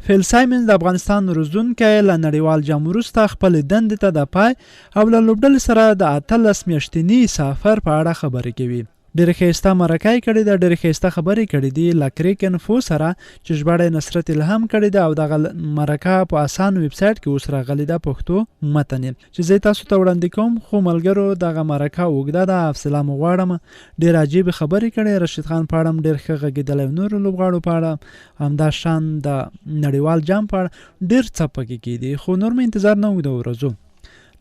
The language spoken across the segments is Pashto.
فیل سایمنز د افغانستان روزونکی له نړیوال جام وروسته خپلې دندې ته د پای او له لوبډلې سره د 18 میاشتني سفر په اړه خبرې کوي. ډېرې ښایسته مرکه یې کړې ده، ډېرې ښایسته خبرې کړې دي له کریکن فو سره چې ژباړه یې نصرت الهام کړې ده او دغه مرکه په اسان ویب سایټ کې اوس راغلې ده پښتو متن چې زه تاسو ته وړاندې کوم. خو ملګرو دغه مرکه اوږده ده، حوصله مو غواړم. ډېر عجیبې خبرې کړې، رشید خان په اړه ډېر ښه غږېدلی، نورو لوبغاړو په اړه همدا شان د نړیوال جام په اړه ډېر څه پکې کېدي، خو نور مې انتظار نه اوږده ورځو.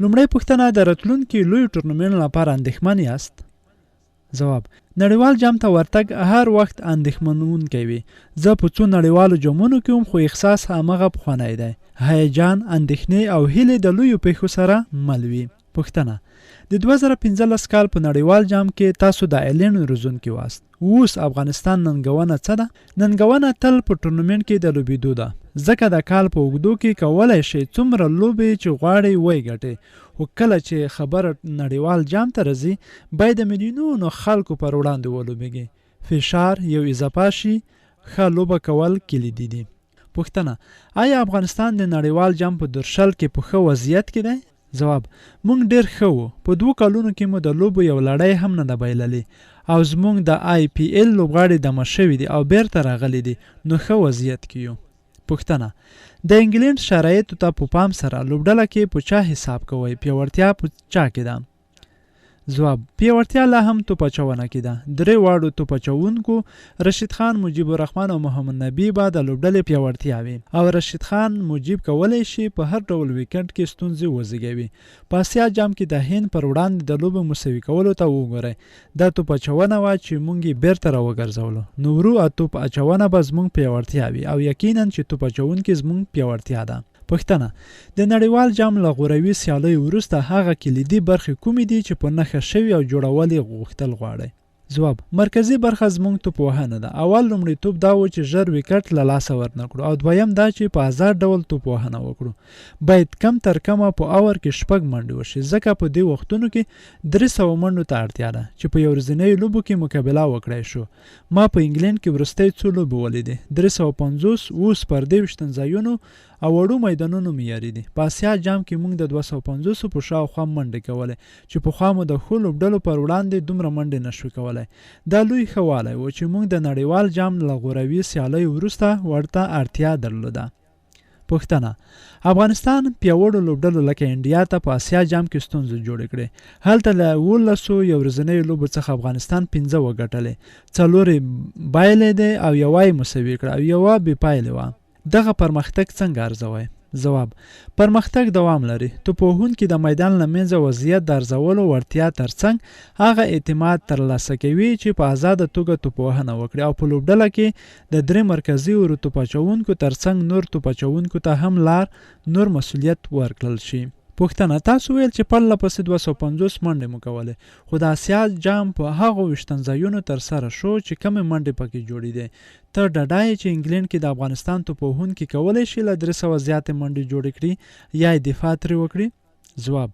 لومړی پوښتنه، د راتلونکي لوی ټورنمنټ لپاره اندېښمن یاست؟ ځواب: نړیوال جام ته ورتګ هر وخت اندېښمنونکی وي. زه په څو نړیوالو جامونو کې وم، خو احساس همغه پخوانی دی. هیجان، اندېښنې او هیلې د لویو پیښو سره مل وي. پوښتنه: د 2015 کال په نړیوال جام کې تاسو د ایلینډ روزونکي واست. اوس افغانستان ننګونه څه ده؟ ننګونه تل په ټورنمنټ کې د لوبېدو ده، ځکه د کال په اوږدو کې کولی شئ څومره لوبې چې غواړئ وګټئ، خو کله چې خبره نړیوال جام ته راځي باید د میلیونونو خلکو پر وړاندې ولوبېږي. فشار یو اضافه شي، ښه لوبه کول کلیدي دي. پوښتنه: آیا افغانستان د نړیوال جام په درشل کې په ښه وضعیت کې دی؟ ځواب: موږ ډېر ښه وو. په 2 کالونو کې مو د لوبو یو لړۍ هم نه ده بایللې او زموږ د IPL لوبغاړي دمه شوي دي او بیرته راغلي دي، نو ښه وضعیت کې یو. پوښتنه: د انګلینډ شرایطو ته په پام سره لوبډله کې په چا حساب کوئ؟ پیاوړتیا په چا کې ده؟ ځواب: پیاوړتیا لا هم توپ اچونه کې ده. 3 واړو توپ اچوونکو رشید خان، مجیب الرحمن او محمد نبی به د لوبډلې پیاوړتیا وي او رشید خان مجیب کولی شي په هر ډول ویکند کې ستونزې وزېږوي. په اسیا جام کې د هند پر وړاندې د لوبې مساوي کولو ته وګورئ. دا توپ اچونه وه چې موږ یې بیرته راوګرځولو. نو ورو توپ اچونه به زموږ پیاوړتیا وي او یقینا چې توپ اچوونکي زموږ پیاوړتیا ده. پوښتنه: د نړیوال جام له غوروي سیالیو وروسته هغه کلیدي برخې کومې دي چې په نښه شوي او جوړول یې غوښتل غواړئ؟ ځواب: مرکزي برخه زموږ توپ وهنه ده. اول لومړیتوب دا و چې ژر ویکټ له لاسه ورنکړو او دویم دا چې په آزاد ډول توپ وهنه وکړو. باید کم تر کمه په اور کې 6 منډې وشي، ځکه په دې وختونو کې 300 منډو ته اړتیا ده چې په یو ورځنیو لوبو کې مقابله وکړای شو. ما په انګلینډ کې وروستۍ 2 لوبې ولیدې، 350 اوس پر 23 ځایونو او وړو میدانونو معیاري دي. په اسیا جام کې موږ د 250 په شاوخوا منډې کولې چې پخوا مو د ښو لوبډلو پر وړاندې دومره منډې نشوې کولی. دا لوی ښه والی و چې موږ د نړیوال جام له غوروي سیالیو وروسته ورته اړتیا درلوده. پوښتنه: افغانستان پیاوړو لوبډلو لکه انډیا ته په اسیا جام کې ستونزې جوړې کړې. هلته له 11 یو ورځنیو لوبو څخه افغانستان 15 وګټلې، 4 بایلې دي او 1 مساوي کړه او 1 بې پایلې وه. دغه پرمختګ څنګه ارزوئ؟ ځواب: پرمختګ دوام لري. توپوهونکي د میدان له منځه وضعیت د ارزولو وړتیا ترڅنګ هغه اعتماد ترلاسه کوي چې په آزاده توګه توپوهنه وکړي او په لوبډله کې د 3 مرکزي ورو توپ اچوونکو ترڅنګ نور توپ اچوونکو ته هم نور مسؤلیت ورکړل شي. پوښتنه: تاسو ویل چې پرله پسې 250 منډې مو کولې، خو د اسیا جام په هغو 20 ځایونو ترسره شو چې کمې منډې پکې جوړې دي. ته ډاډه یې چې انګلینډ کې د افغانستان توپوهونکي کولی شي له 300 زیاتې منډې جوړې کړي یا یې دفاع ترې وکړي؟ ځواب: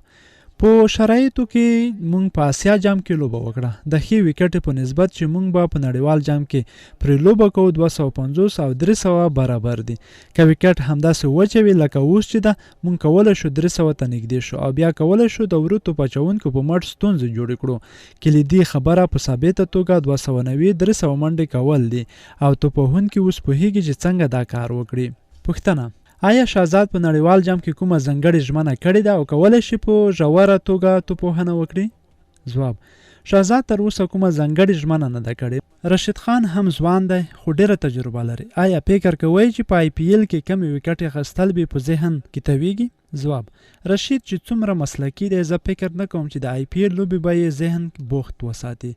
په شرایطو کې موږ په اسیا جام کې لوبه وکړه. د ښې ویکټې په نسبت چې موږ به په نړیوال جام کې پرې لوبه کوو 250 او 300 برابر دي. که ویکټ همداسې وچه وي لکه اوس چې ده، موږ کولی شو 300 ته نږدې شو او بیا کولی شو د ورو توپ اچوونکو په مټ ستونزې جوړې کړو. کلیدي خبره په ثابته توګه 290-300 منډې کول دي او توپوهونکي اوس پوهیږي چې څنګه دا کار وکړي. پوښتنه: آیا شهزاد په نړیوال جام کې کومه ځانګړې ژمنه کړې ده او کولی شي په ژوره توګه توپوهنه وکړي؟ ځواب: شهزاد تر اوسه کومه ځانګړې ژمنه نه ده کړې. رشید خان هم ځوان دی خو ډېره تجربه لري. آیا فکر کوئ چې په IPL کې کمې ویکټې اخیستل به په ذهن کې تویږي؟ ځواب: رشید چې څومره مسلکي دی، زه فکر نه کوم چې د IPL لوبې به یې ذهن بوخت وساتي.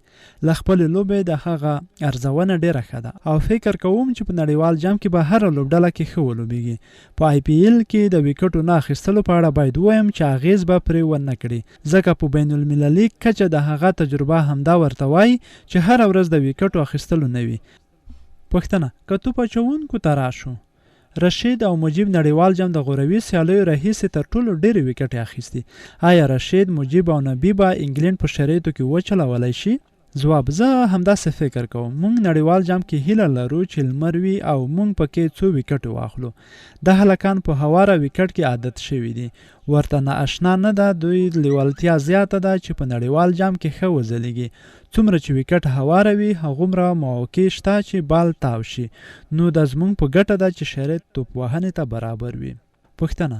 له خپلې لوبې د هغه ارزونه ډېره ښه ده او فکر کوم چې په نړیوال جام کې به هره لوبډله کې ښه ولوبېږي. په IPL کې د ویکټو نه اخیستلو په اړه باید ووایم چې اغېز به پرې ونه کړي، ځکه په بین المللي کچه د هغه تجربه همدا ورته وایي چې هره ورځ د ویکټو اخیستلو نه وي. پوښتنه: که توپ اچوونکو ته راشو، رشید او مجیب نړیوال جام د غوروي سیالیو راهیسې تر ټولو ډېرې ویکټې اخیستي. آیا رشید، مجیب او نبی به انګلینډ په شرایطو کې وچلولی شي؟ ځواب: زه همداسې فکر کوم. موږ نړیوال جام کې هیله لرو چې لمر وي او موږ پکې څو ویکټ واخلو. د هلکان په هواره ویکټ کې عادت شوي دي. ورته نااشنا نه ده. دوی لیوالتیا زیاته ده چې په نړیوال جام کې ښه وځلیږي. څومره چې ویکټ هواره وي هغومره مواقع شته چې بال تاو شي. نو د زموږ په ګټه ده چې شرایط توپ وهنې ته برابر وي. پوښتنه: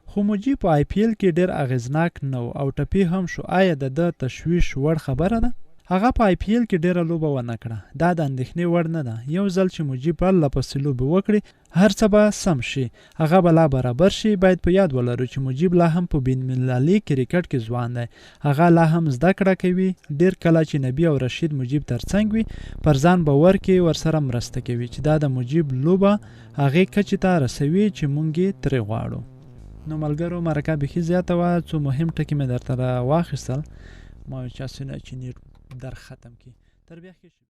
خو مجیب په آی پی ایل کې ډیر اغیزناک نه او ټپي هم شو. آیا د تشویش وړ خبره ده؟ هغه په آی پی ایل کې ډیره لوبه ونه کړه. دا د اندېښنې وړ نه ده. یو ځل چې مجیب پرله پسې لوبې وکړي هر څه به سم شي. هغه به لا برابر شي. باید په یاد ولرو چې مجیب لا هم په بین المللي کرکټ کې ځوان دی. هغه لا هم زده کړه کوي. ډیر کله چې نبی او رشید مجیب ترڅنګ وي پر ځان باور کې ورسره مرسته کوي چې دا د مجیب لوبه هغې کچې ته رسوي چې مونږ یې ترې غواړو. نو ملګرو مرکه بیخي زیاته وه. څو مهم ټکي مې درته واخیستل. ما ویل چې هسې نه چې نیټ در ختم کړي. تر بیا ښه شي.